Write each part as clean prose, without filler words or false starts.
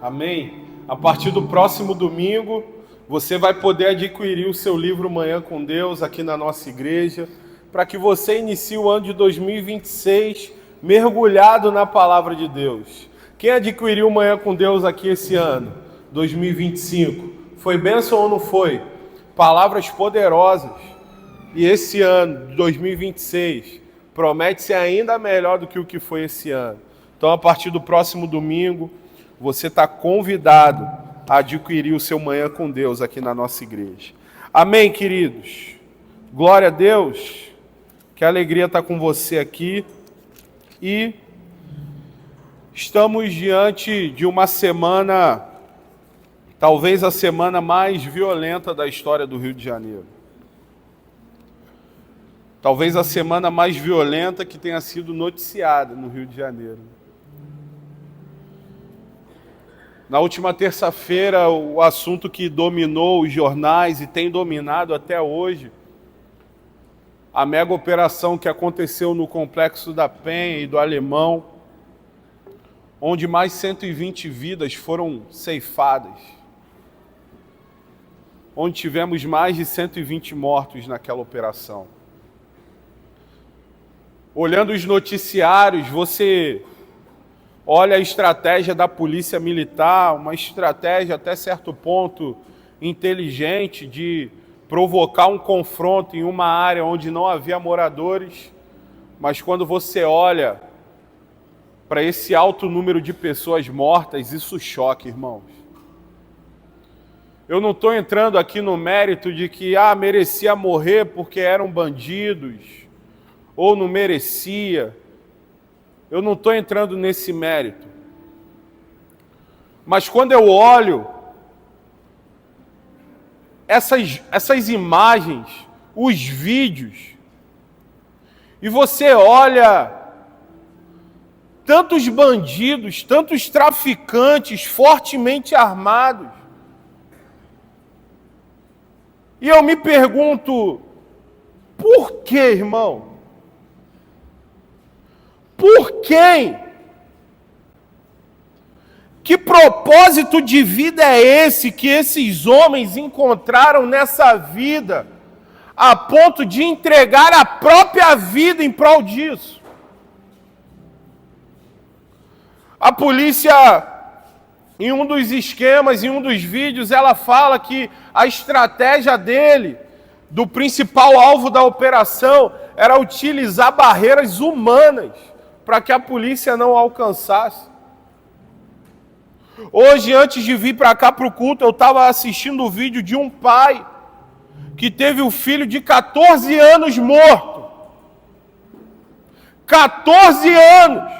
Amém? A partir do próximo domingo, você vai poder adquirir o seu livro Manhã com Deus aqui na nossa igreja, para que você inicie o ano de 2026 mergulhado na palavra de Deus. Quem adquiriu Manhã com Deus aqui esse ano, 2025? Foi bênção ou não foi? Palavras poderosas. E esse ano, 2026, promete ser ainda melhor do que o que foi esse ano. Então, a partir do próximo domingo, você está convidado a adquirir o seu Manhã com Deus aqui na nossa igreja. Amém, queridos? Glória a Deus. Que alegria estar com você aqui. E estamos diante de uma semana, talvez a semana mais violenta da história do Rio de Janeiro. Talvez a semana mais violenta que tenha sido noticiada no Rio de Janeiro. Na última terça-feira, o assunto que dominou os jornais e tem dominado até hoje, a mega operação que aconteceu no Complexo da Penha e do Alemão, onde mais 120 vidas foram ceifadas, onde tivemos mais de 120 mortos naquela operação. Olhando os noticiários, você olha a estratégia da polícia militar, uma estratégia até certo ponto inteligente de provocar um confronto em uma área onde não havia moradores, mas quando você olha para esse alto número de pessoas mortas, isso choca, irmãos. Eu não estou entrando aqui no mérito de que merecia morrer porque eram bandidos, ou não merecia. Eu não estou entrando nesse mérito. Mas quando eu olho essas imagens, os vídeos, e você olha tantos bandidos, tantos traficantes fortemente armados, e eu me pergunto, por que, irmão? Por quem? Que propósito de vida é esse que esses homens encontraram nessa vida, a ponto de entregar a própria vida em prol disso? A polícia, em um dos esquemas, em um dos vídeos, ela fala que a estratégia dele, do principal alvo da operação, era utilizar barreiras humanas para que a polícia não alcançasse. Hoje, antes de vir para cá para o culto, eu estava assistindo o vídeo de um pai que teve o filho de 14 anos morto. 14 anos!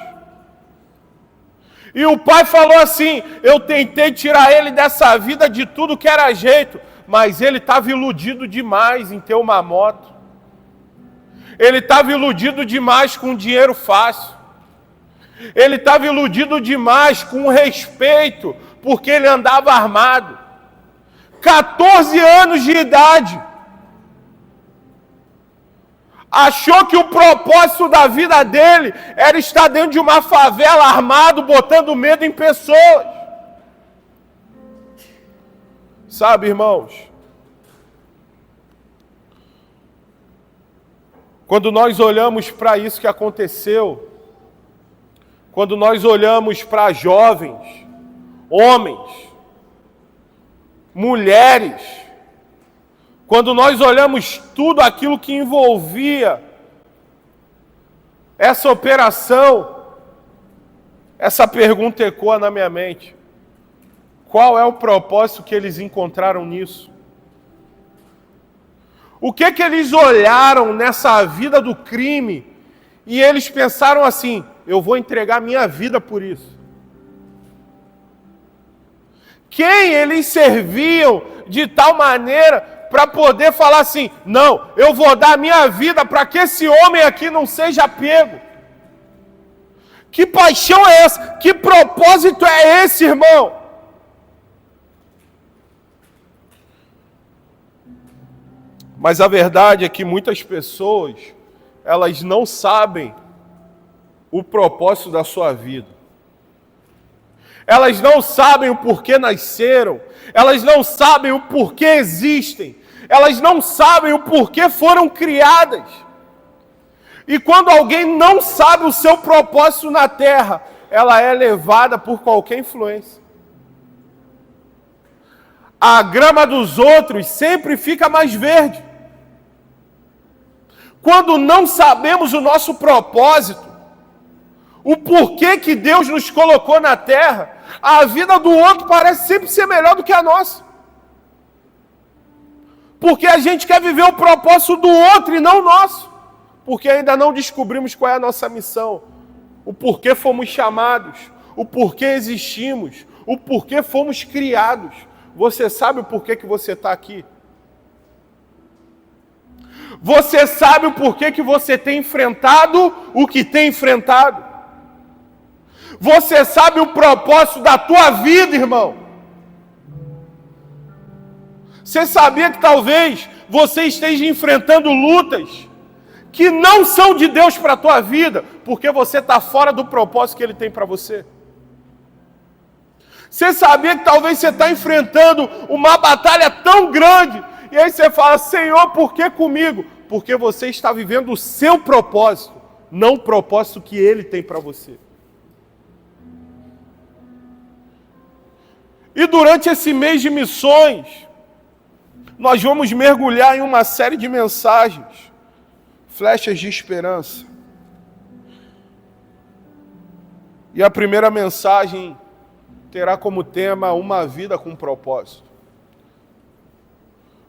E o pai falou assim, eu tentei tirar ele dessa vida de tudo que era jeito, mas ele estava iludido demais em ter uma moto. Ele estava iludido demais com dinheiro fácil. Ele estava iludido demais com o respeito, porque ele andava armado. 14 anos de idade. Achou que o propósito da vida dele era estar dentro de uma favela armado, botando medo em pessoas. Sabe, irmãos? Quando nós olhamos para isso que aconteceu, quando nós olhamos para jovens, homens, mulheres, quando nós olhamos tudo aquilo que envolvia essa operação, essa pergunta ecoa na minha mente. Qual é o propósito que eles encontraram nisso? O que eles olharam nessa vida do crime e eles pensaram assim, eu vou entregar minha vida por isso? Quem eles serviam de tal maneira para poder falar assim, não, eu vou dar minha vida para que esse homem aqui não seja pego? Que paixão é essa? Que propósito é esse, irmão? Mas a verdade é que muitas pessoas, elas não sabem o propósito da sua vida. elas não sabem o porquê nasceram, elas não sabem o porquê existem, elas não sabem o porquê foram criadas. E quando alguém não sabe o seu propósito na terra, ela é levada por qualquer influência. A grama dos outros sempre fica mais verde. Quando não sabemos o nosso propósito, o porquê que Deus nos colocou na terra, a vida do outro parece sempre ser melhor do que a nossa. Porque a gente quer viver o propósito do outro e não o nosso. Porque ainda não descobrimos qual é a nossa missão. O porquê fomos chamados, o porquê existimos, o porquê fomos criados. Você sabe o porquê que você está aqui? Você sabe o porquê que você tem enfrentado o que tem enfrentado? Você sabe o propósito da tua vida, irmão? Você sabia que talvez você esteja enfrentando lutas que não são de Deus para a tua vida, porque você está fora do propósito que Ele tem para você? Você sabia que talvez você está enfrentando uma batalha tão grande, e aí você fala, Senhor, por que comigo? Porque você está vivendo o seu propósito, não o propósito que Ele tem para você. E durante esse mês de missões, nós vamos mergulhar em uma série de mensagens, flechas de esperança. E a primeira mensagem terá como tema uma vida com propósito.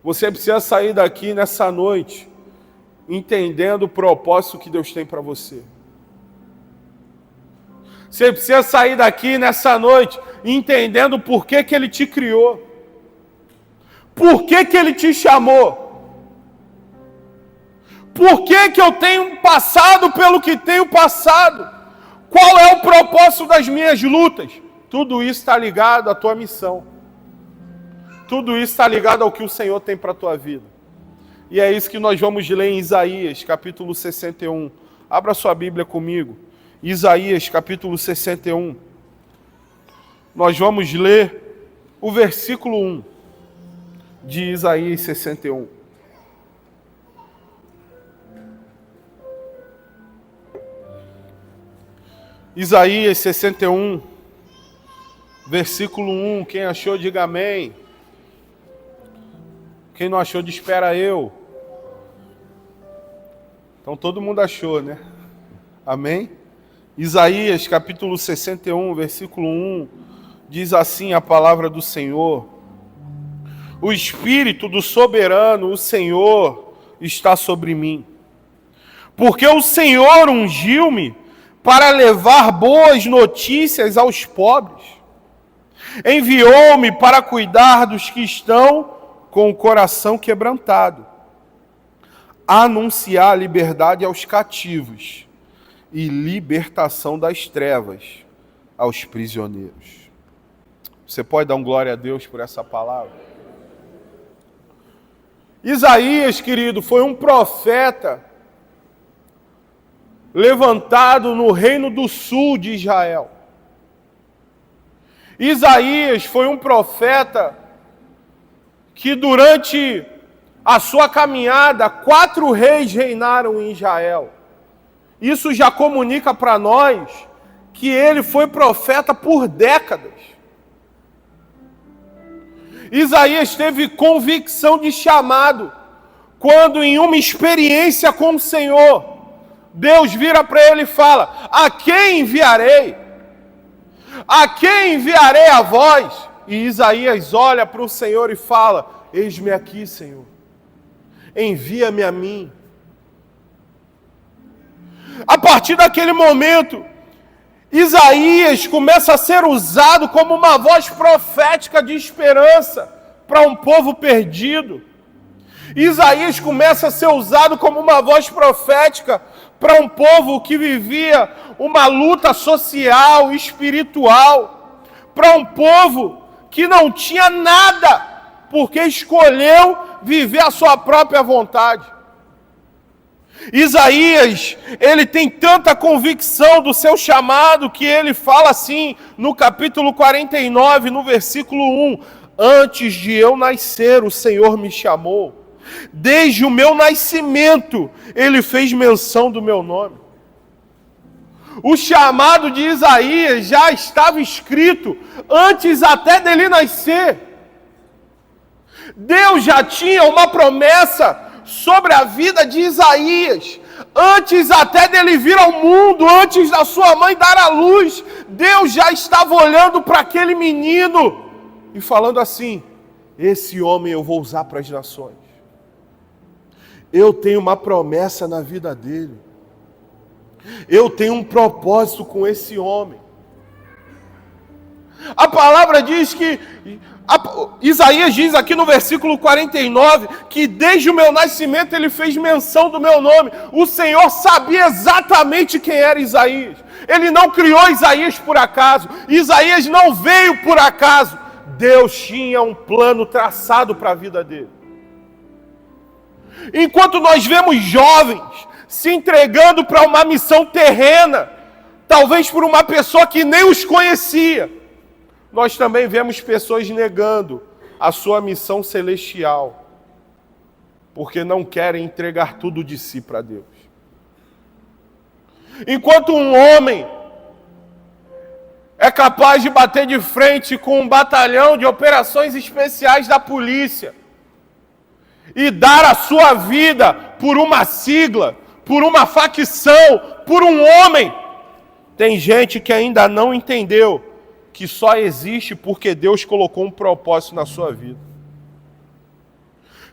Você precisa sair daqui nessa noite entendendo o propósito que Deus tem para você. Você precisa sair daqui nessa noite entendendo por que Ele te criou. Por que Ele te chamou? Por que eu tenho passado pelo que tenho passado? Qual é o propósito das minhas lutas? Tudo isso está ligado à tua missão. Tudo isso está ligado ao que o Senhor tem para a tua vida. E é isso que nós vamos ler em Isaías, capítulo 61. Abra sua Bíblia comigo. Isaías, capítulo 61. Nós vamos ler o versículo 1 de Isaías 61. Isaías 61, versículo 1. Quem achou, diga amém. Quem não achou, espera eu. Então todo mundo achou, né? Amém? Isaías capítulo 61, versículo 1, diz assim a palavra do Senhor: o Espírito do soberano, o Senhor, está sobre mim, porque o Senhor ungiu-me para levar boas notícias aos pobres. Enviou-me para cuidar dos que estão com o coração quebrantado, anunciar liberdade aos cativos e libertação das trevas aos prisioneiros. Você pode dar um glória a Deus por essa palavra? Isaías, querido, foi um profeta levantado no reino do sul de Israel. Isaías foi um profeta que durante a sua caminhada, 4 reis reinaram em Israel. Isso já comunica para nós que ele foi profeta por décadas. Isaías teve convicção de chamado, quando em uma experiência com o Senhor, Deus vira para ele e fala: a quem enviarei? A quem enviarei a voz? E Isaías olha para o Senhor e fala: eis-me aqui, Senhor, envia-me a mim. A partir daquele momento, Isaías começa a ser usado como uma voz profética de esperança para um povo perdido. Isaías começa a ser usado como uma voz profética para um povo que vivia uma luta social, espiritual, para um povo que não tinha nada, porque escolheu viver a sua própria vontade. Isaías, ele tem tanta convicção do seu chamado que ele fala assim no capítulo 49, no versículo 1: antes de eu nascer, o Senhor me chamou. Desde o meu nascimento, ele fez menção do meu nome. O chamado de Isaías já estava escrito antes até dele nascer. Deus já tinha uma promessa sobre a vida de Isaías. Antes até dele vir ao mundo, antes da sua mãe dar à luz, Deus já estava olhando para aquele menino e falando assim: esse homem eu vou usar para as nações. Eu tenho uma promessa na vida dele. Eu tenho um propósito com esse homem. A palavra diz que, Isaías diz aqui no versículo 49, que desde o meu nascimento ele fez menção do meu nome. O Senhor sabia exatamente quem era Isaías. Ele não criou Isaías por acaso. Isaías não veio por acaso. Deus tinha um plano traçado para a vida dele. Enquanto nós vemos jovens se entregando para uma missão terrena, talvez por uma pessoa que nem os conhecia, nós também vemos pessoas negando a sua missão celestial, porque não querem entregar tudo de si para Deus. Enquanto um homem é capaz de bater de frente com um batalhão de operações especiais da polícia e dar a sua vida por uma sigla, por uma facção, por um homem, tem gente que ainda não entendeu que só existe porque Deus colocou um propósito na sua vida.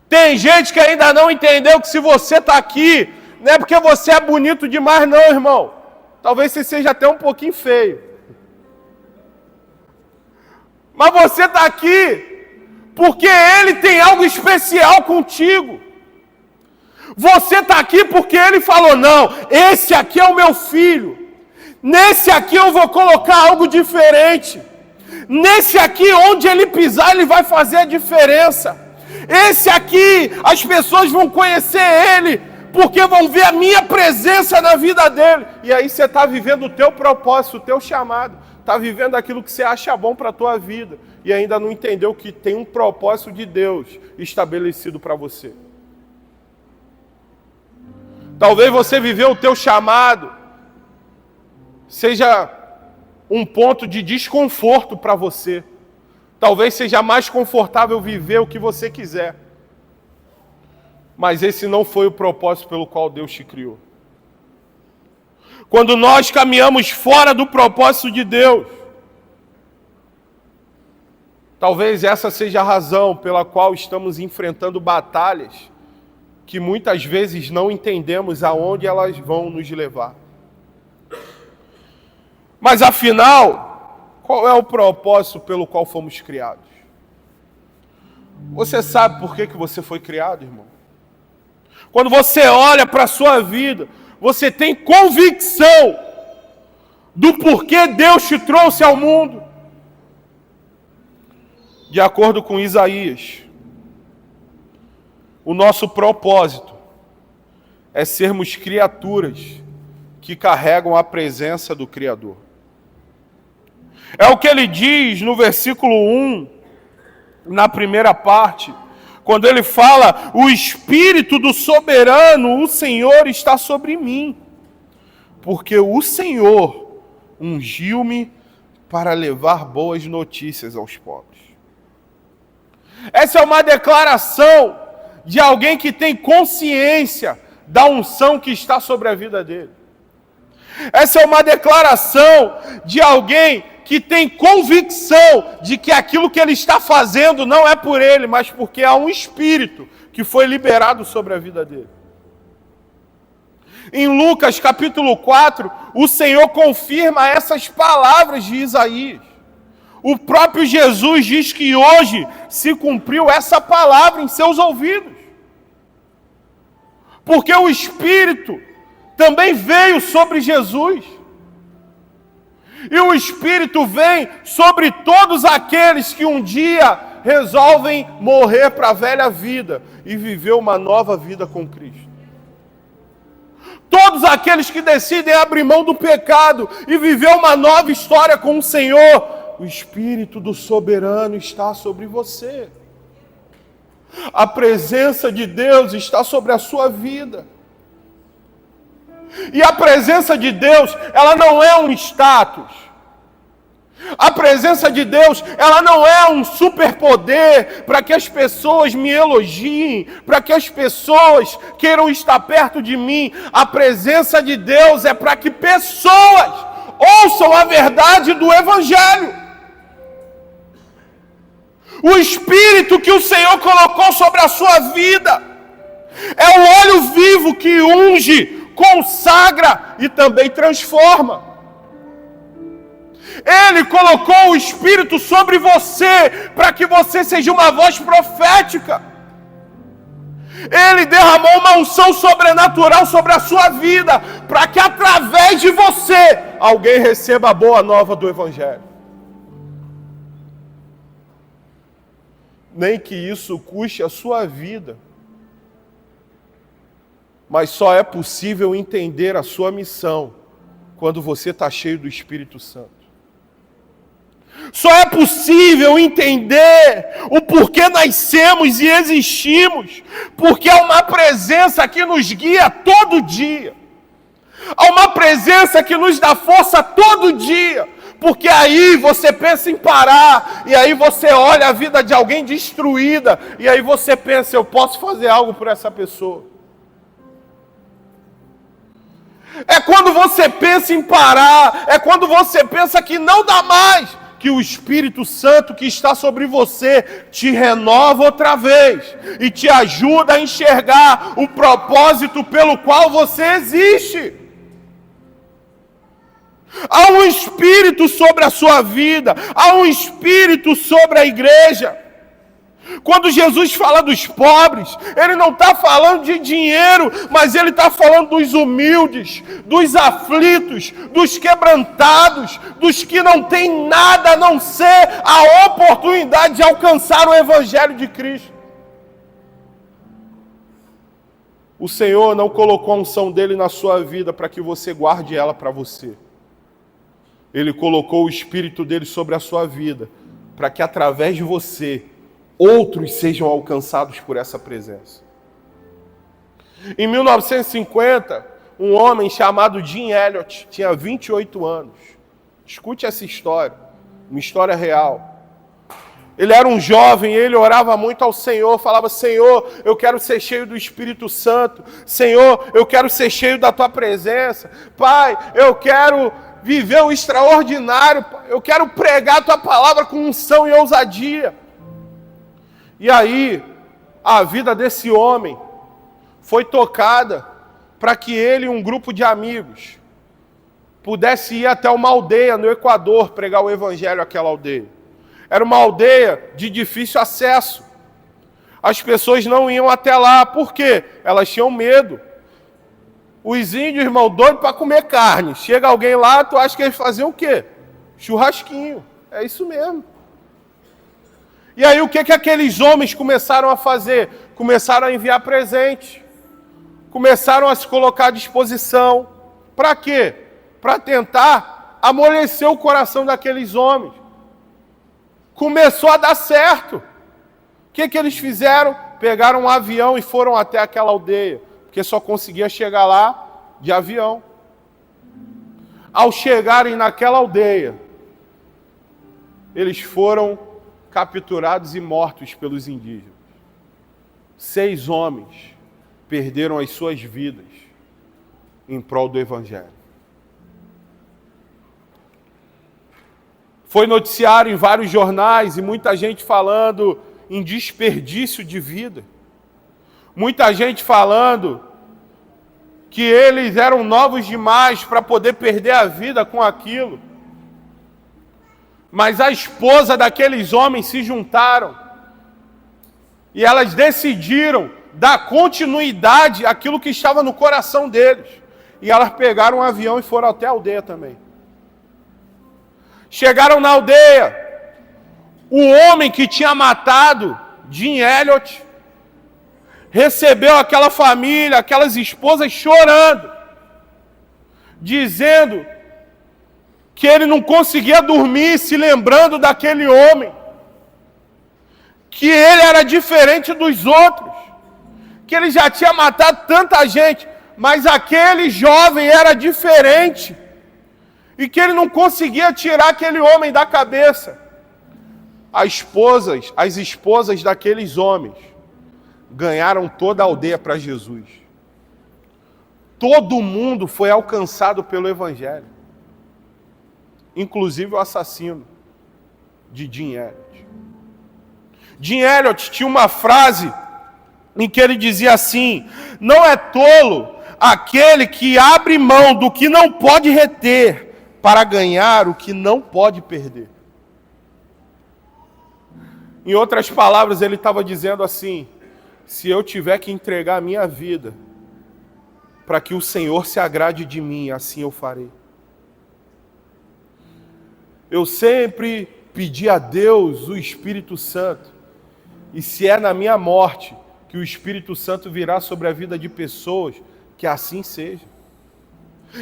Tem gente que ainda não entendeu que se você está aqui, não é porque você é bonito demais não, irmão. Talvez você seja até um pouquinho feio. Mas você está aqui porque Ele tem algo especial contigo. Você está aqui porque Ele falou: não, esse aqui é o meu filho. Nesse aqui eu vou colocar algo diferente. Nesse aqui, onde ele pisar, ele vai fazer a diferença. Esse aqui, as pessoas vão conhecer ele, porque vão ver a minha presença na vida dele. E aí você está vivendo o teu propósito, o teu chamado. Está vivendo aquilo que você acha bom para a tua vida. E ainda não entendeu que tem um propósito de Deus estabelecido para você. Talvez você viveu o teu chamado seja um ponto de desconforto para você. Talvez seja mais confortável viver o que você quiser. Mas esse não foi o propósito pelo qual Deus te criou. Quando nós caminhamos fora do propósito de Deus, talvez essa seja a razão pela qual estamos enfrentando batalhas que muitas vezes não entendemos aonde elas vão nos levar. Mas afinal, qual é o propósito pelo qual fomos criados? Você sabe por que você foi criado, irmão? Quando você olha para a sua vida, você tem convicção do porquê Deus te trouxe ao mundo. De acordo com Isaías, o nosso propósito é sermos criaturas que carregam a presença do Criador. É o que ele diz no versículo 1, na primeira parte, quando ele fala: o Espírito do Soberano, o Senhor, está sobre mim, porque o Senhor ungiu-me para levar boas notícias aos pobres. Essa é uma declaração de alguém que tem consciência da unção que está sobre a vida dele. Essa é uma declaração de alguém que tem convicção de que aquilo que ele está fazendo não é por ele, mas porque há um Espírito que foi liberado sobre a vida dele. Em Lucas capítulo 4, o Senhor confirma essas palavras de Isaías. O próprio Jesus diz que hoje se cumpriu essa palavra em seus ouvidos. Porque o Espírito também veio sobre Jesus. E o Espírito vem sobre todos aqueles que um dia resolvem morrer para a velha vida e viver uma nova vida com Cristo. Todos aqueles que decidem abrir mão do pecado e viver uma nova história com o Senhor, o Espírito do Soberano está sobre você. A presença de Deus está sobre a sua vida. E a presença de Deus, ela não é um status. A presença de Deus, ela não é um superpoder para que as pessoas me elogiem, para que as pessoas queiram estar perto de mim. A presença de Deus é para que pessoas ouçam a verdade do Evangelho. O Espírito que o Senhor colocou sobre a sua vida é o óleo vivo que unge, consagra e também transforma. Ele colocou o Espírito sobre você para que você seja uma voz profética. Ele derramou uma unção sobrenatural sobre a sua vida para que através de você alguém receba a boa nova do Evangelho. Nem que isso custe a sua vida. Mas só é possível entender a sua missão quando você está cheio do Espírito Santo. Só é possível entender o porquê nascemos e existimos, porque há uma presença que nos guia todo dia. Há uma presença que nos dá força todo dia, porque aí você pensa em parar, e aí você olha a vida de alguém destruída, e aí você pensa, eu posso fazer algo por essa pessoa. É quando você pensa em parar, é quando você pensa que não dá mais, que o Espírito Santo que está sobre você te renova outra vez e te ajuda a enxergar o propósito pelo qual você existe. Há um Espírito sobre a sua vida, há um Espírito sobre a igreja. Quando Jesus fala dos pobres, Ele não está falando de dinheiro, mas Ele está falando dos humildes, dos aflitos, dos quebrantados, dos que não têm nada a não ser a oportunidade de alcançar o Evangelho de Cristo. O Senhor não colocou a unção dEle na sua vida para que você guarde ela para você. Ele colocou o Espírito dEle sobre a sua vida, para que através de você, outros sejam alcançados por essa presença. Em 1950, um homem chamado Jim Elliot tinha 28 anos. Escute essa história, uma história real. Ele era um jovem, ele orava muito ao Senhor, falava, Senhor, eu quero ser cheio do Espírito Santo. Senhor, eu quero ser cheio da Tua presença. Pai, eu quero viver o extraordinário. Eu quero pregar a Tua palavra com unção e ousadia. E aí, a vida desse homem foi tocada para que ele e um grupo de amigos pudesse ir até uma aldeia no Equador pregar o Evangelho àquela aldeia. Era uma aldeia de difícil acesso. As pessoas não iam até lá, por quê? Elas tinham medo. Os índios, irmão, doidos para comer carne. Chega alguém lá, tu acha que eles faziam o quê? Churrasquinho. É isso mesmo. E aí o que aqueles homens começaram a fazer? Começaram a enviar presentes. Começaram a se colocar à disposição. Para quê? Para tentar amolecer o coração daqueles homens. Começou a dar certo. O que eles fizeram? Pegaram um avião e foram até aquela aldeia. Porque só conseguia chegar lá de avião. Ao chegarem naquela aldeia, eles foram capturados e mortos pelos indígenas. 6 homens perderam as suas vidas em prol do Evangelho. Foi noticiário em vários jornais e muita gente falando em desperdício de vida. Muita gente falando que eles eram novos demais para poder perder a vida com aquilo. Mas a esposa daqueles homens se juntaram e elas decidiram dar continuidade àquilo que estava no coração deles. E elas pegaram um avião e foram até a aldeia também. Chegaram na aldeia, o homem que tinha matado Jim Elliot recebeu aquela família, aquelas esposas chorando. dizendo que ele não conseguia dormir se lembrando daquele homem, que ele era diferente dos outros, que ele já tinha matado tanta gente, mas aquele jovem era diferente, e que ele não conseguia tirar aquele homem da cabeça. As esposas daqueles homens ganharam toda a aldeia para Jesus. Todo mundo foi alcançado pelo Evangelho, inclusive o assassino de Jim Elliot. Jim Elliot tinha uma frase em que ele dizia assim: não é tolo aquele que abre mão do que não pode reter para ganhar o que não pode perder. Em outras palavras, ele estava dizendo assim: se eu tiver que entregar a minha vida para que o Senhor se agrade de mim, assim eu farei. Eu sempre pedi a Deus o Espírito Santo, e se é na minha morte que o Espírito Santo virá sobre a vida de pessoas, que assim seja.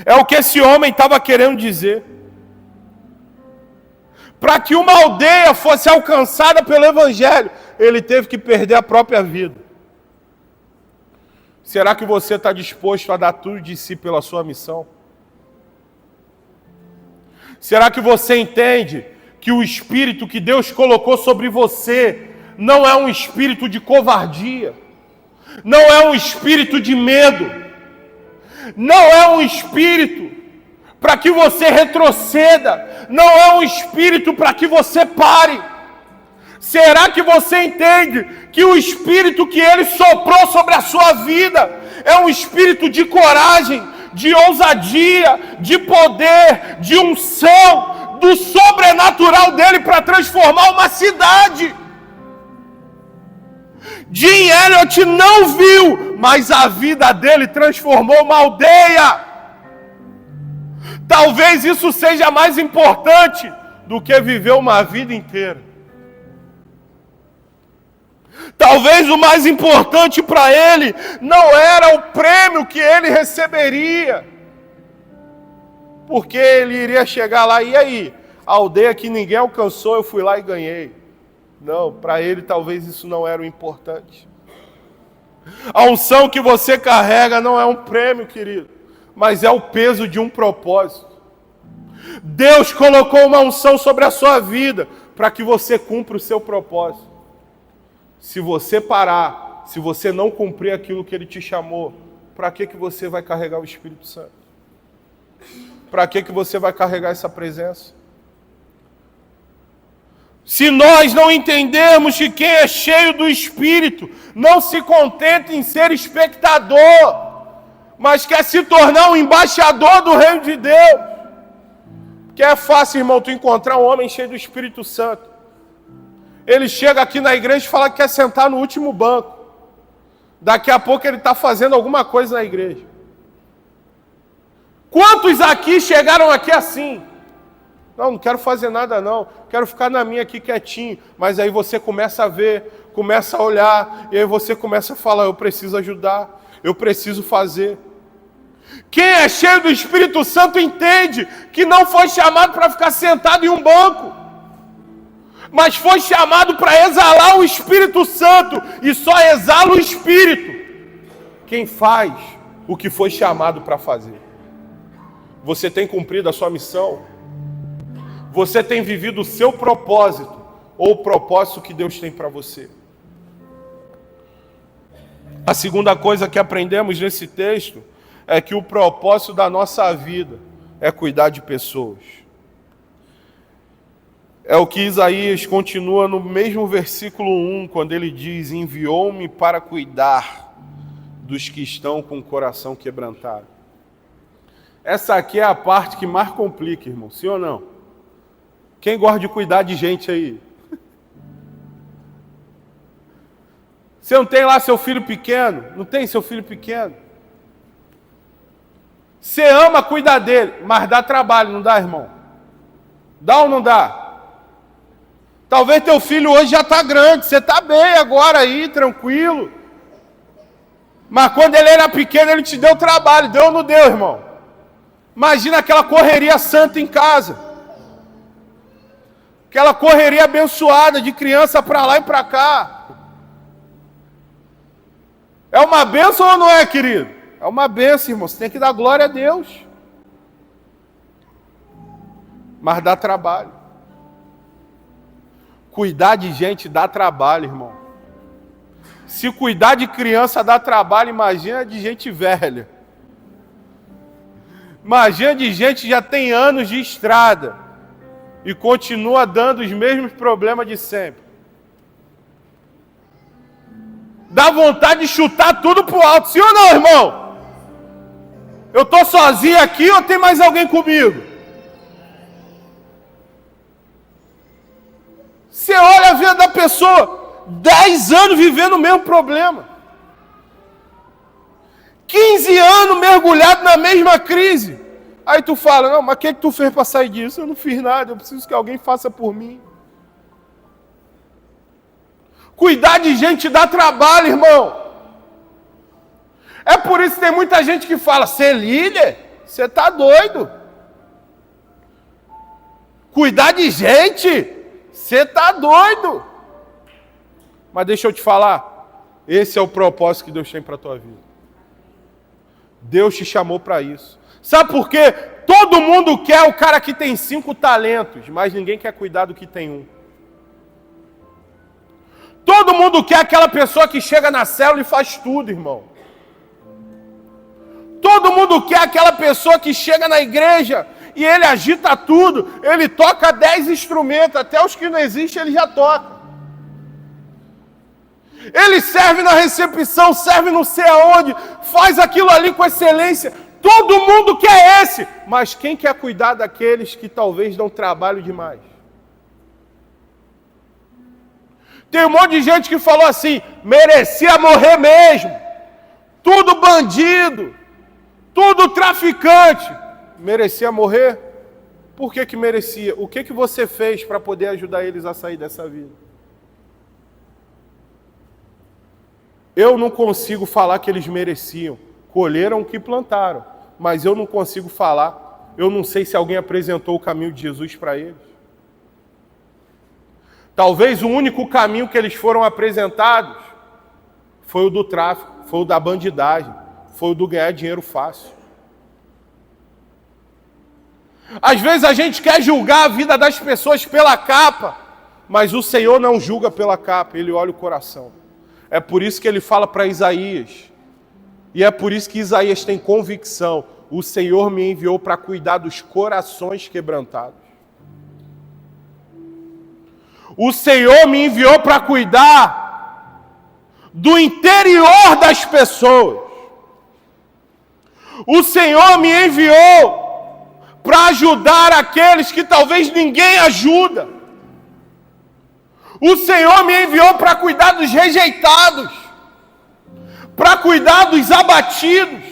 É o que esse homem estava querendo dizer. Para que uma aldeia fosse alcançada pelo Evangelho, ele teve que perder a própria vida. Será que você está disposto a dar tudo de si pela sua missão? Será que você entende que o Espírito que Deus colocou sobre você não é um espírito de covardia, não é um espírito de medo, não é um espírito para que você retroceda, não é um espírito para que você pare? Será que você entende que o espírito que Ele soprou sobre a sua vida é um espírito de coragem, de ousadia, de poder, de unção, do sobrenatural dele para transformar uma cidade? Jim Elliot não viu, mas a vida dele transformou uma aldeia. Talvez isso seja mais importante do que viver uma vida inteira. Talvez o mais importante para ele não era o prêmio que ele receberia, porque ele iria chegar lá, e aí? A aldeia que ninguém alcançou, eu fui lá e ganhei. Não, para ele talvez isso não era o importante. A unção que você carrega não é um prêmio, querido, mas é o peso de um propósito. Deus colocou uma unção sobre a sua vida para que você cumpra o seu propósito. Se você parar, se você não cumprir aquilo que Ele te chamou, para que você vai carregar o Espírito Santo? Para que você vai carregar essa presença? Se nós não entendermos que quem é cheio do Espírito não se contenta em ser espectador, mas quer se tornar um embaixador do reino de Deus. Porque é fácil, irmão, tu encontrar um homem cheio do Espírito Santo. Ele chega aqui na igreja e fala que quer sentar no último banco. Daqui a pouco ele está fazendo alguma coisa na igreja. Quantos aqui chegaram aqui assim? Não quero fazer nada não, quero ficar na minha aqui quietinho. Mas aí você começa a ver, começa a olhar, e aí você começa a falar: eu preciso ajudar, eu preciso fazer. Quem é cheio do Espírito Santo entende que não foi chamado para ficar sentado em um banco, mas foi chamado para exalar o Espírito Santo, e só exala o Espírito quem faz o que foi chamado para fazer. Você tem cumprido a sua missão? Você tem vivido o seu propósito, ou o propósito que Deus tem para você? A segunda coisa que aprendemos nesse texto é que o propósito da nossa vida é cuidar de pessoas. É o que Isaías continua no mesmo versículo 1, quando ele diz: enviou-me para cuidar dos que estão com o coração quebrantado. Essa aqui é a parte que mais complica, irmão, sim ou não? Quem gosta de cuidar de gente aí? Você não tem lá seu filho pequeno? Não tem seu filho pequeno? Você ama cuidar dele, mas dá trabalho, não dá, irmão? Dá ou não dá? Talvez teu filho hoje já está grande, você está bem agora aí, tranquilo. Mas quando ele era pequeno, ele te deu trabalho, deu ou não deu, irmão? Imagina aquela correria santa em casa. Aquela correria abençoada de criança para lá e para cá. É uma bênção ou não é, querido? É uma bênção, irmão. Você tem que dar glória a Deus. Mas dá trabalho. Cuidar de gente dá trabalho, irmão. Se cuidar de criança dá trabalho, imagina de gente velha. Imagina de gente que já tem anos de estrada e continua dando os mesmos problemas de sempre. Dá vontade de chutar tudo pro alto, sim ou não, irmão? Eu estou sozinho aqui ou tem mais alguém comigo? Você olha a vida da pessoa, 10 anos vivendo o mesmo problema. 15 anos mergulhado na mesma crise. Aí tu fala, não, mas o que tu fez para sair disso? Eu não fiz nada, eu preciso que alguém faça por mim. Cuidar de gente dá trabalho, irmão. É por isso que tem muita gente que fala, ser líder? Você tá doido. Cuidar de gente? Você tá doido. Mas deixa eu te falar, esse é o propósito que Deus tem para a tua vida. Deus te chamou para isso. Sabe por quê? Todo mundo quer o cara que tem 5 talentos, mas ninguém quer cuidar do que tem 1. Todo mundo quer aquela pessoa que chega na célula e faz tudo, irmão. Todo mundo quer aquela pessoa que chega na igreja e ele agita tudo, ele toca 10 instrumentos, até os que não existem ele já toca. Ele serve na recepção, serve não sei aonde, faz aquilo ali com excelência. Todo mundo quer esse, mas quem quer cuidar daqueles que talvez dão trabalho demais? Tem um monte de gente que falou assim, merecia morrer mesmo. Tudo bandido, tudo traficante. Merecia morrer? Por que merecia? O que você fez para poder ajudar eles a sair dessa vida? Eu não consigo falar que eles mereciam. Colheram o que plantaram. Mas eu não consigo falar. Eu não sei se alguém apresentou o caminho de Jesus para eles. Talvez o único caminho que eles foram apresentados foi o do tráfico, foi o da bandidagem, foi o do ganhar dinheiro fácil. Às vezes a gente quer julgar a vida das pessoas pela capa, mas o Senhor não julga pela capa, Ele olha o coração. É por isso que Ele fala para Isaías, e é por isso que Isaías tem convicção, o Senhor me enviou para cuidar dos corações quebrantados. O Senhor me enviou para cuidar do interior das pessoas. O Senhor me enviou para ajudar aqueles que talvez ninguém ajuda. O Senhor me enviou para cuidar dos rejeitados, para cuidar dos abatidos,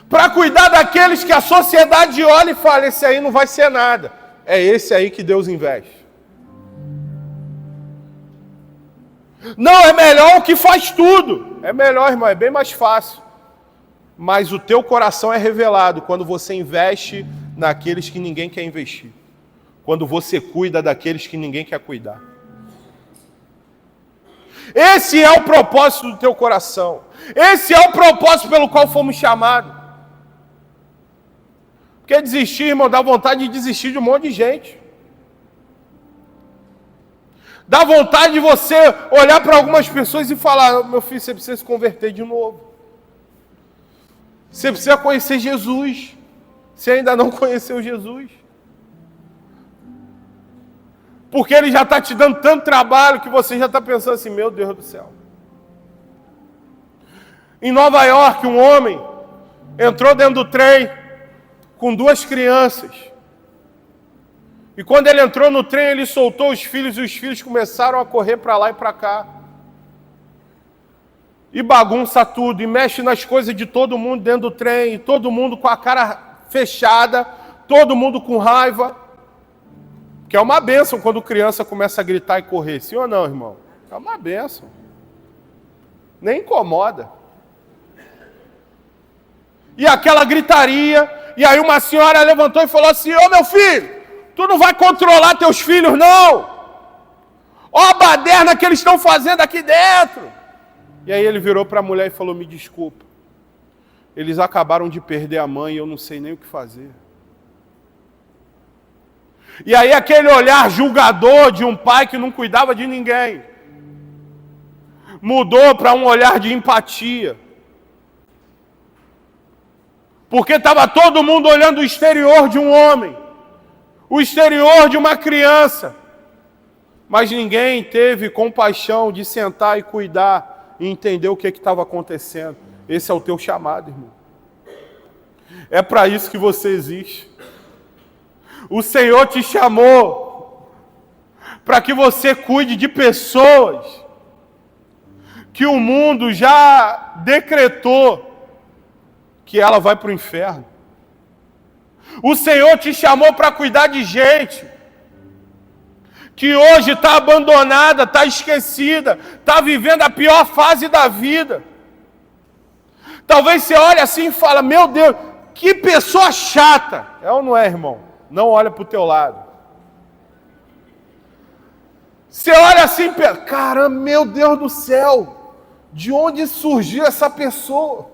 para cuidar daqueles que a sociedade olha e fala, esse aí não vai ser nada. É esse aí que Deus investe. Não, é melhor o que faz tudo. É melhor, irmão, é bem mais fácil. Mas o teu coração é revelado quando você investe naqueles que ninguém quer investir. Quando você cuida daqueles que ninguém quer cuidar. Esse é o propósito do teu coração. Esse é o propósito pelo qual fomos chamados. Porque desistir, irmão, dá vontade de desistir de um monte de gente. Dá vontade de você olhar para algumas pessoas e falar, meu filho, você precisa se converter de novo. Você precisa conhecer Jesus. Você ainda não conheceu Jesus. Porque Ele já está te dando tanto trabalho que você já está pensando assim, meu Deus do céu. Em Nova York, um homem entrou dentro do trem com 2 crianças. E quando ele entrou no trem, ele soltou os filhos e os filhos começaram a correr para lá e para cá. E bagunça tudo, e mexe nas coisas de todo mundo dentro do trem, e todo mundo com a cara fechada, todo mundo com raiva. Que é uma bênção quando criança começa a gritar e correr, sim ou não, irmão? É uma bênção. Nem incomoda. E aquela gritaria, E aí uma senhora levantou e falou assim: ô meu filho, tu não vai controlar teus filhos não. Ó a baderna que eles estão fazendo aqui dentro. E aí ele virou para a mulher e falou: me desculpa, eles acabaram de perder a mãe e eu não sei nem o que fazer. E aí aquele olhar julgador de um pai que não cuidava de ninguém mudou para um olhar de empatia. Porque estava todo mundo olhando o exterior de um homem, o exterior de uma criança, mas ninguém teve compaixão de sentar e cuidar e entender o que estava acontecendo. Esse é o teu chamado, irmão. É para isso que você existe. O Senhor te chamou para que você cuide de pessoas que o mundo já decretou que ela vai para o inferno. O Senhor te chamou para cuidar de gente que hoje está abandonada, está esquecida, está vivendo a pior fase da vida. Talvez você olhe assim e fala: meu Deus, que pessoa chata. É ou não é, irmão? Não olha para o teu lado. Você olha assim e pensa: caramba, meu Deus do céu, de onde surgiu essa pessoa?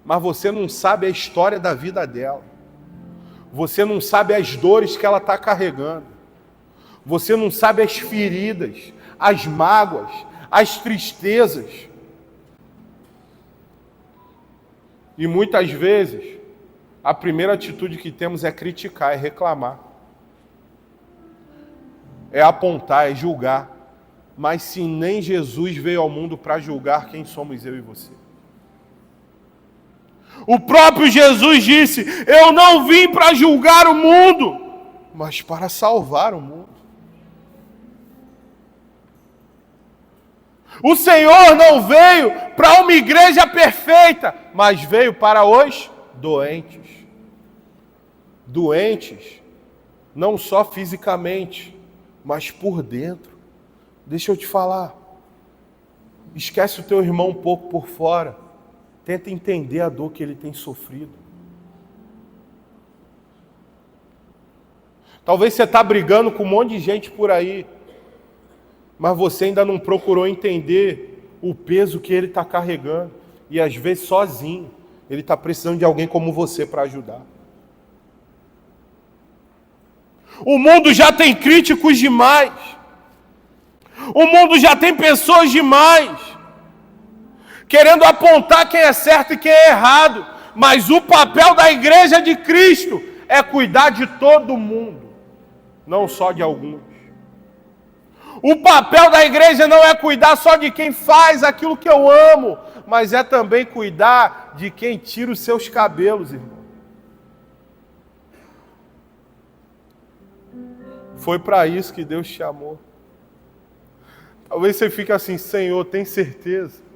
Mas você não sabe a história da vida dela. Você não sabe as dores que ela está carregando. Você não sabe as feridas, as mágoas, as tristezas. E muitas vezes, a primeira atitude que temos é criticar, é reclamar. É apontar, é julgar. Mas se nem Jesus veio ao mundo para julgar, quem somos eu e você? O próprio Jesus disse: eu não vim para julgar o mundo, mas para salvar o mundo. O Senhor não veio para uma igreja perfeita, mas veio para os doentes. Doentes, não só fisicamente, mas por dentro. Deixa eu te falar. Esquece o teu irmão um pouco por fora. Tenta entender a dor que ele tem sofrido. Talvez você está brigando com um monte de gente por aí, mas você ainda não procurou entender o peso que ele está carregando. E às vezes sozinho, ele está precisando de alguém como você para ajudar. O mundo já tem críticos demais. O mundo já tem pessoas demais querendo apontar quem é certo e quem é errado. Mas o papel da igreja de Cristo é cuidar de todo mundo, não só de alguns. O papel da igreja não é cuidar só de quem faz aquilo que eu amo, mas é também cuidar de quem tira os seus cabelos, irmão. Foi para isso que Deus te chamou. Talvez você fique assim: Senhor, tem certeza?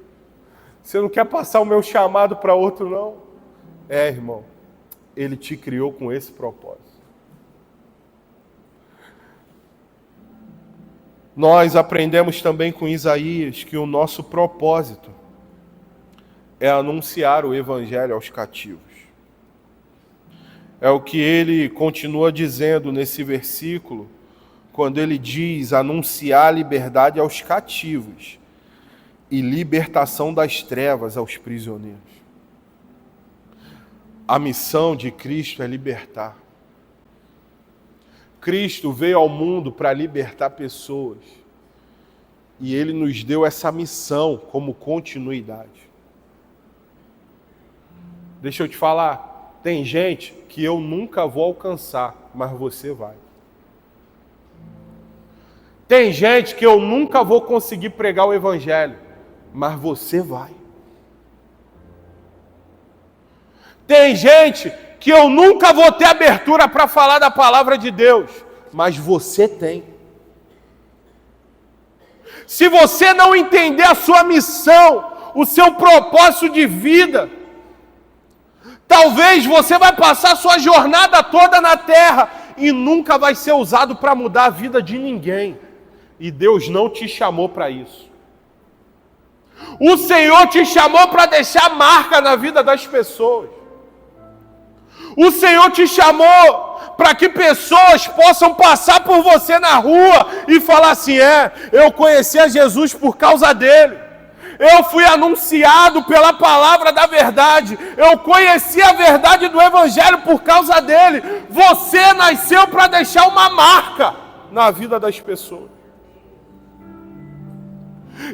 Você não quer passar o meu chamado para outro, não? É, irmão, Ele te criou com esse propósito. Nós aprendemos também com Isaías que o nosso propósito é anunciar o Evangelho aos cativos. É o que ele continua dizendo nesse versículo, quando ele diz: anunciar liberdade aos cativos e libertação das trevas aos prisioneiros. A missão de Cristo é libertar. Cristo veio ao mundo para libertar pessoas. E Ele nos deu essa missão como continuidade. Deixa eu te falar, tem gente que eu nunca vou alcançar, mas você vai. Tem gente que eu nunca vou conseguir pregar o Evangelho, mas você vai. Tem gente que eu nunca vou ter abertura para falar da palavra de Deus, mas você tem. Se você não entender a sua missão, o seu propósito de vida, talvez você vai passar a sua jornada toda na terra e nunca vai ser usado para mudar a vida de ninguém. E Deus não te chamou para isso. O Senhor te chamou para deixar marca na vida das pessoas. O Senhor te chamou para que pessoas possam passar por você na rua e falar assim, eu conheci a Jesus por causa dele. Eu fui anunciado pela palavra da verdade. Eu conheci a verdade do Evangelho por causa dele. Você nasceu para deixar uma marca na vida das pessoas.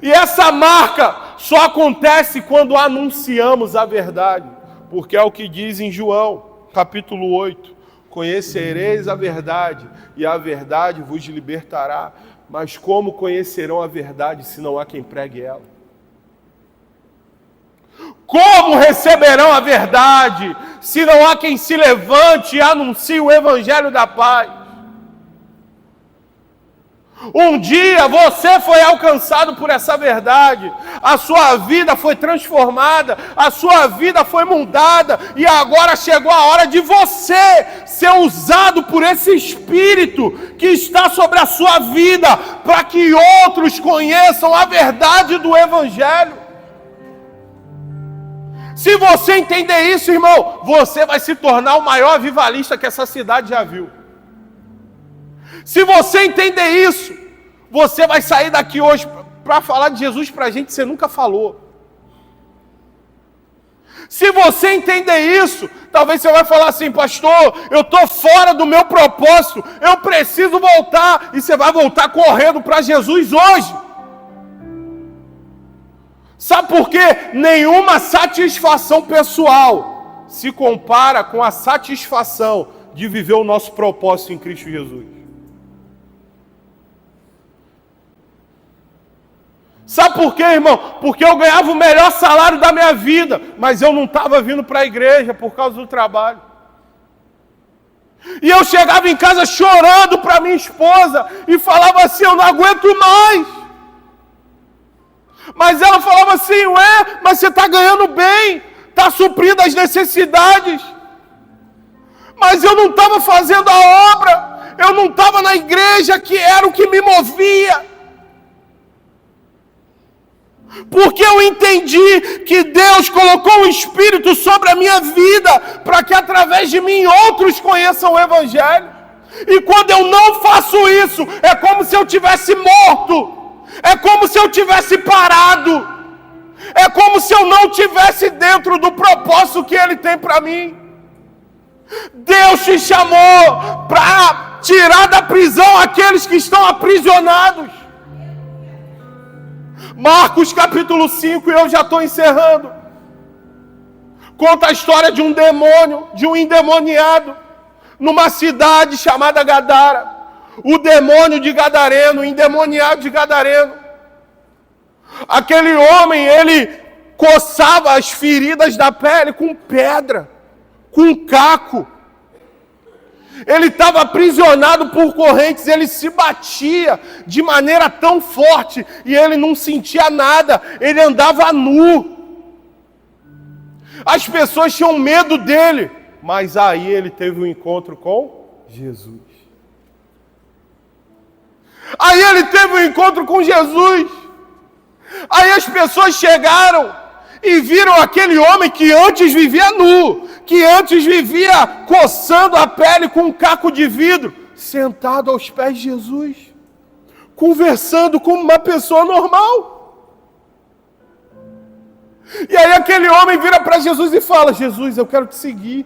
E essa marca só acontece quando anunciamos a verdade. Porque é o que diz em João, capítulo 8. Conhecereis a verdade, e a verdade vos libertará. Mas como conhecerão a verdade se não há quem pregue ela? Como receberão a verdade se não há quem se levante e anuncie o Evangelho da paz? Um dia você foi alcançado por essa verdade, a sua vida foi transformada, a sua vida foi mudada, e agora chegou a hora de você ser usado por esse Espírito que está sobre a sua vida, para que outros conheçam a verdade do Evangelho. Se você entender isso, irmão, você vai se tornar o maior avivalista que essa cidade já viu. Se você entender isso, você vai sair daqui hoje para falar de Jesus para a gente que você nunca falou. Se você entender isso, talvez você vai falar assim, pastor, eu estou fora do meu propósito, eu preciso voltar. E você vai voltar correndo para Jesus hoje. Sabe por quê? Nenhuma satisfação pessoal se compara com a satisfação de viver o nosso propósito em Cristo Jesus. Sabe por quê, irmão? Porque eu ganhava o melhor salário da minha vida, mas eu não estava vindo para a igreja por causa do trabalho. E eu chegava em casa chorando para minha esposa e falava assim, eu não aguento mais. Mas ela falava assim, mas você está ganhando bem, está suprindo as necessidades. Mas eu não estava fazendo a obra, eu não estava na igreja, que era o que me movia. Porque eu entendi que Deus colocou o Espírito sobre a minha vida, para que através de mim outros conheçam o Evangelho. E quando eu não faço isso, é como se eu tivesse morto. É como se eu tivesse parado. É como se eu não tivesse dentro do propósito que Ele tem para mim. Deus te chamou para tirar da prisão aqueles que estão aprisionados. Marcos capítulo 5, e eu já estou encerrando. Conta a história de um demônio, de um endemoniado, numa cidade chamada Gadara. O demônio de Gadareno, o endemoniado de Gadareno. Aquele homem, ele coçava as feridas da pele com pedra, com caco. Ele estava aprisionado por correntes, ele se batia de maneira tão forte e ele não sentia nada, ele andava nu. As pessoas tinham medo dele, mas aí ele teve um encontro com Jesus. Aí ele teve um encontro com Jesus. Aí as pessoas chegaram e viram aquele homem que antes vivia nu, que antes vivia coçando a pele com um caco de vidro, sentado aos pés de Jesus, conversando como uma pessoa normal. E aí aquele homem vira para Jesus e fala, Jesus, eu quero te seguir,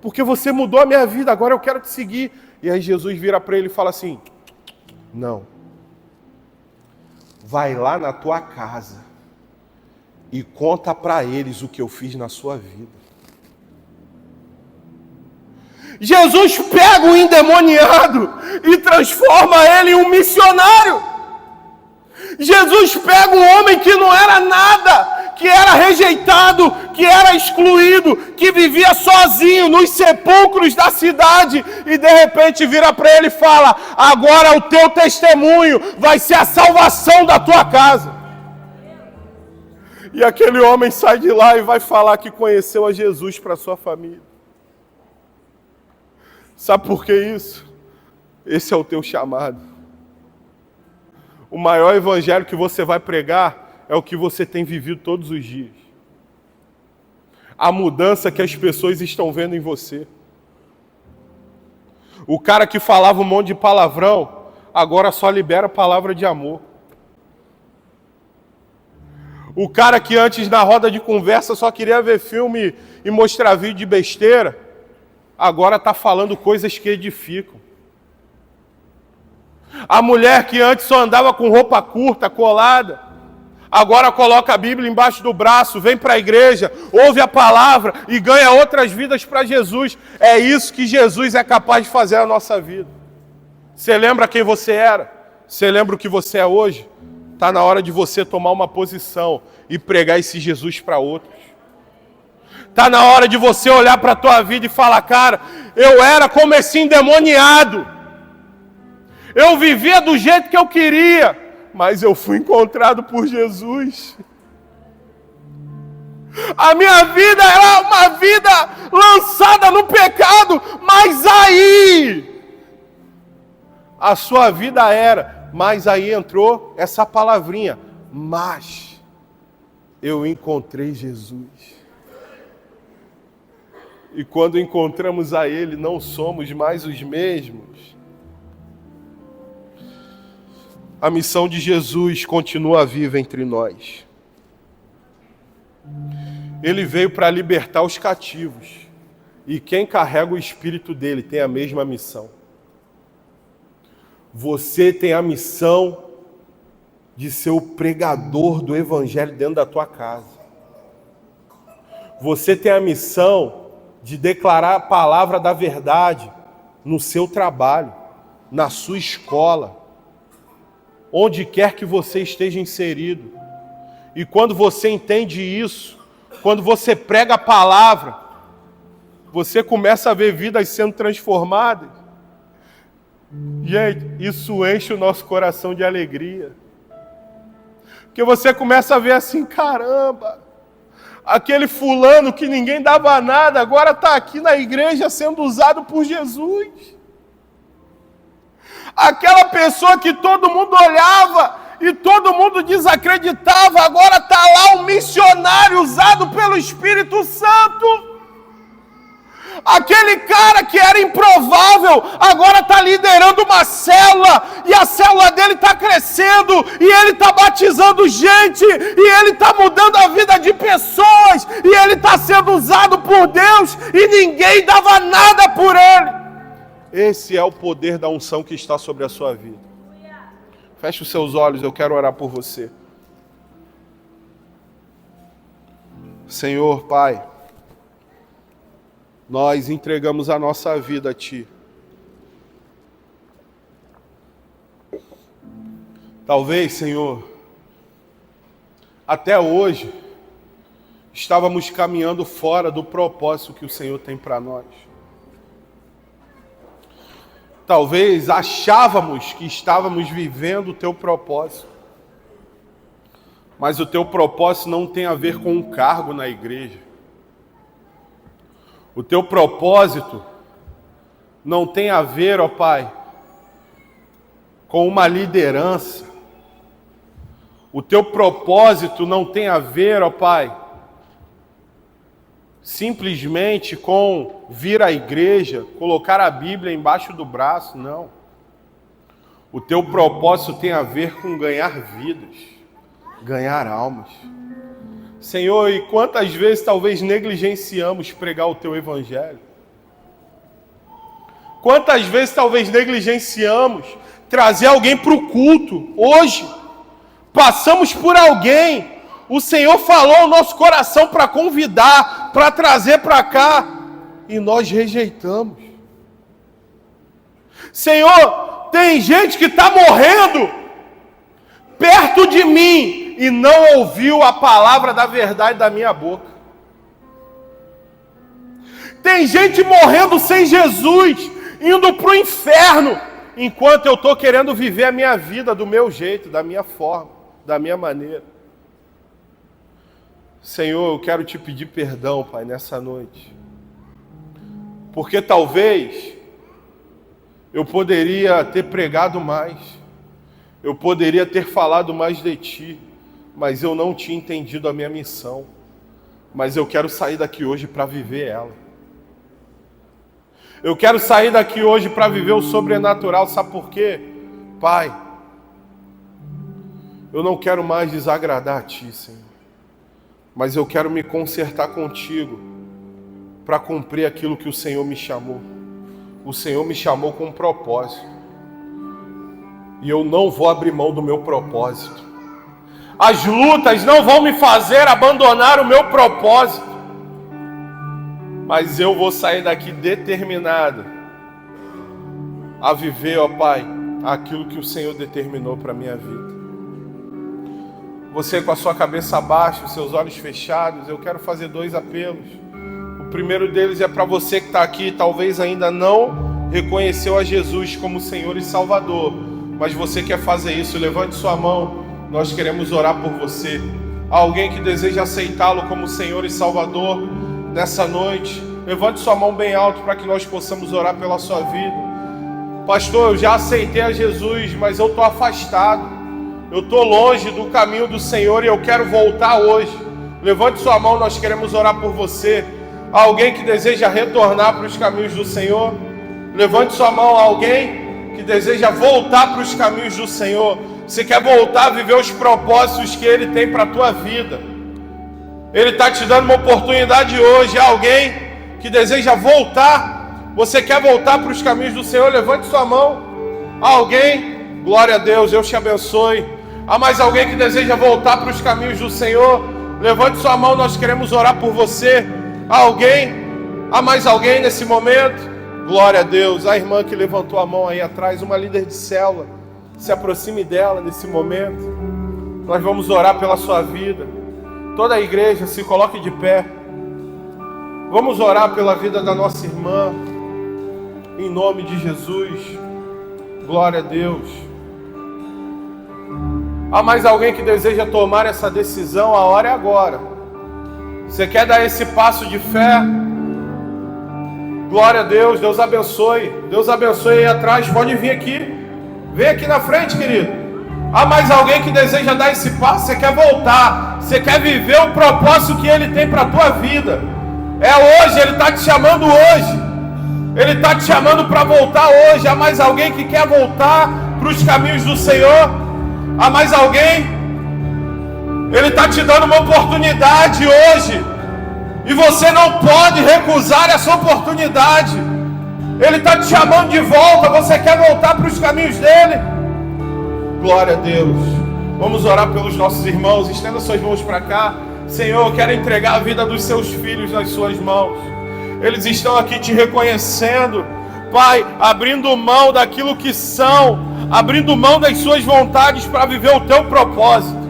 porque você mudou a minha vida, agora eu quero te seguir. E aí Jesus vira para ele e fala assim, não, vai lá na tua casa e conta para eles o que eu fiz na sua vida. Jesus pega o endemoniado e transforma ele em um missionário. Jesus pega um homem que não era nada, que era rejeitado, que era excluído, que vivia sozinho nos sepulcros da cidade, e de repente vira para ele e fala, agora o teu testemunho vai ser a salvação da tua casa. E aquele homem sai de lá e vai falar que conheceu a Jesus para sua família. Sabe por que isso? Esse é o teu chamado. O maior evangelho que você vai pregar é o que você tem vivido todos os dias. A mudança que as pessoas estão vendo em você. O cara que falava um monte de palavrão, agora só libera palavra de amor. O cara que antes na roda de conversa só queria ver filme e mostrar vídeo de besteira, agora está falando coisas que edificam. A mulher que antes só andava com roupa curta, colada, agora coloca a Bíblia embaixo do braço, vem para a igreja, ouve a palavra e ganha outras vidas para Jesus. É isso que Jesus é capaz de fazer na nossa vida. Você lembra quem você era? Você lembra o que você é hoje? Está na hora de você tomar uma posição e pregar esse Jesus para outros. Está na hora de você olhar para a tua vida e falar, cara, eu era como esse endemoniado. Eu vivia do jeito que eu queria, mas eu fui encontrado por Jesus. A minha vida era uma vida lançada no pecado, mas aí a sua vida era, mas aí entrou essa palavrinha, mas eu encontrei Jesus. E quando encontramos a Ele, não somos mais os mesmos. A missão de Jesus continua viva entre nós. Ele veio para libertar os cativos. E quem carrega o Espírito dele tem a mesma missão. Você tem a missão de ser o pregador do Evangelho dentro da tua casa. Você tem a missão de declarar a palavra da verdade no seu trabalho, na sua escola, onde quer que você esteja inserido. E quando você entende isso, quando você prega a palavra, você começa a ver vidas sendo transformadas. Gente, isso enche o nosso coração de alegria. Porque você começa a ver assim, caramba, aquele fulano que ninguém dava nada, agora está aqui na igreja sendo usado por Jesus. Aquela pessoa que todo mundo olhava e todo mundo desacreditava, agora está lá um missionário usado pelo Espírito Santo. Aquele cara que era improvável, agora está liderando uma célula, e a célula dele está crescendo, e ele está batizando gente, e ele está mudando a vida de pessoas, e ele está sendo usado por Deus, e ninguém dava nada por ele. Esse é o poder da unção que está sobre a sua vida. Feche os seus olhos, eu quero orar por você. Senhor, Pai, nós entregamos a nossa vida a Ti. Talvez, Senhor, até hoje, estávamos caminhando fora do propósito que o Senhor tem para nós. Talvez achávamos que estávamos vivendo o Teu propósito. Mas o Teu propósito não tem a ver com um cargo na igreja. O Teu propósito não tem a ver, ó Pai, com uma liderança. O Teu propósito não tem a ver, ó Pai, simplesmente com vir à igreja, colocar a Bíblia embaixo do braço, não. O Teu propósito tem a ver com ganhar vidas, ganhar almas. Senhor, e quantas vezes talvez negligenciamos pregar o Teu Evangelho? Quantas vezes talvez negligenciamos trazer alguém para o culto? Hoje, passamos por alguém, o Senhor falou ao nosso coração para convidar, para trazer para cá, e nós rejeitamos. Senhor, tem gente que está morrendo perto de mim, e não ouviu a palavra da verdade da minha boca. Tem gente morrendo sem Jesus, indo para o inferno, enquanto eu estou querendo viver a minha vida do meu jeito, da minha forma, da minha maneira. Senhor, eu quero Te pedir perdão, Pai, nessa noite. Porque talvez eu poderia ter pregado mais, eu poderia ter falado mais de Ti, mas eu não tinha entendido a minha missão. Mas eu quero sair daqui hoje para viver ela. Eu quero sair daqui hoje para viver o sobrenatural. Sabe por quê? Pai, eu não quero mais desagradar a Ti, Senhor, mas eu quero me consertar contigo para cumprir aquilo que o Senhor me chamou. O Senhor me chamou com um propósito, e eu não vou abrir mão do meu propósito. As lutas não vão me fazer abandonar o meu propósito, mas eu vou sair daqui determinado a viver, ó Pai, aquilo que o Senhor determinou para a minha vida. Você com a sua cabeça baixa, os seus olhos fechados, eu quero fazer 2 apelos. O primeiro deles é para você que está aqui, talvez ainda não reconheceu a Jesus como Senhor e Salvador, mas você quer fazer isso, levante sua mão, nós queremos orar por você. Alguém que deseja aceitá-lo como Senhor e Salvador nessa noite, levante sua mão bem alto para que nós possamos orar pela sua vida. Pastor, eu já aceitei a Jesus, mas eu estou afastado, eu estou longe do caminho do Senhor e eu quero voltar hoje. Levante sua mão, nós queremos orar por você. Alguém que deseja retornar para os caminhos do Senhor, levante sua mão. Alguém que deseja voltar para os caminhos do Senhor, você quer voltar a viver os propósitos que Ele tem para a tua vida. Ele está te dando uma oportunidade hoje. Alguém que deseja voltar, você quer voltar para os caminhos do Senhor, levante sua mão. Alguém, glória a Deus, Deus te abençoe. Há mais alguém que deseja voltar para os caminhos do Senhor, levante sua mão, nós queremos orar por você. Alguém, há mais alguém nesse momento? Glória a Deus. A irmã que levantou a mão aí atrás, uma líder de célula, se aproxime dela nesse momento. Nós vamos orar pela sua vida. Toda a igreja se coloque de pé. Vamos orar pela vida da nossa irmã, em nome de Jesus. Glória a Deus. Há mais alguém que deseja tomar essa decisão? A hora é agora. Você quer dar esse passo de fé? Glória a Deus, Deus abençoe. Deus abençoe aí atrás, pode vir aqui. Vem aqui na frente, querido. Há mais alguém que deseja dar esse passo? Você quer voltar, você quer viver o propósito que Ele tem para a tua vida. É hoje, Ele está te chamando hoje. Ele está te chamando para voltar hoje. Há mais alguém que quer voltar para os caminhos do Senhor? Há mais alguém? Ele está te dando uma oportunidade hoje, e você não pode recusar essa oportunidade. Ele está te chamando de volta. Você quer voltar para os caminhos dele? Glória a Deus. Vamos orar pelos nossos irmãos. Estenda suas mãos para cá. Senhor, eu quero entregar a vida dos seus filhos nas suas mãos. Eles estão aqui te reconhecendo, Pai, abrindo mão daquilo que são, abrindo mão das suas vontades para viver o teu propósito.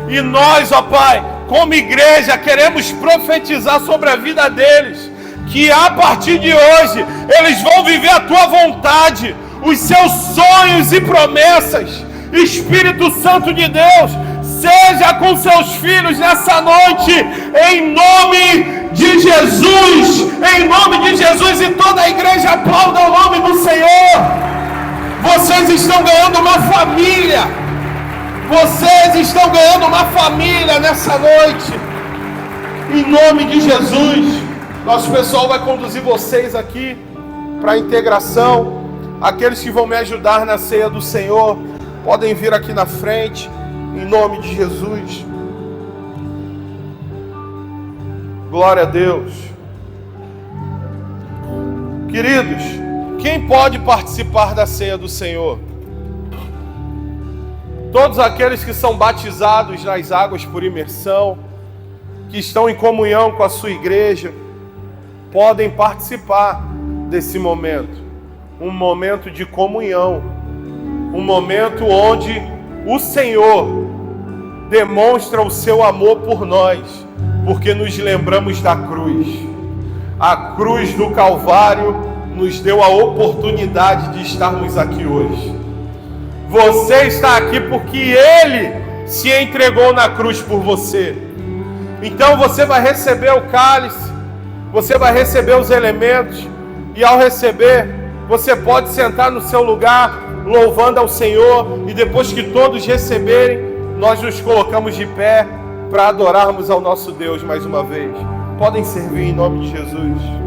E nós, ó Pai, como igreja, queremos profetizar sobre a vida deles, que a partir de hoje, eles vão viver a tua vontade, os seus sonhos e promessas. Espírito Santo de Deus, seja com seus filhos nessa noite, em nome de Jesus, em nome de Jesus. E toda a igreja aplauda o nome do Senhor. Vocês estão ganhando uma família. Vocês estão ganhando uma família nessa noite, em nome de Jesus. Nosso pessoal vai conduzir vocês aqui para a integração. Aqueles que vão me ajudar na ceia do Senhor podem vir aqui na frente, em nome de Jesus. Glória a Deus. Queridos, quem pode participar da ceia do Senhor? Todos aqueles que são batizados nas águas por imersão, que estão em comunhão com a sua igreja, podem participar desse momento. Um momento de comunhão, um momento onde o Senhor demonstra o seu amor por nós, porque nos lembramos da cruz. A cruz do Calvário nos deu a oportunidade de estarmos aqui hoje. Você está aqui porque Ele se entregou na cruz por você. Então você vai receber o cálice, você vai receber os elementos, e ao receber, você pode sentar no seu lugar, louvando ao Senhor, e depois que todos receberem, nós nos colocamos de pé para adorarmos ao nosso Deus mais uma vez. Podem servir em nome de Jesus.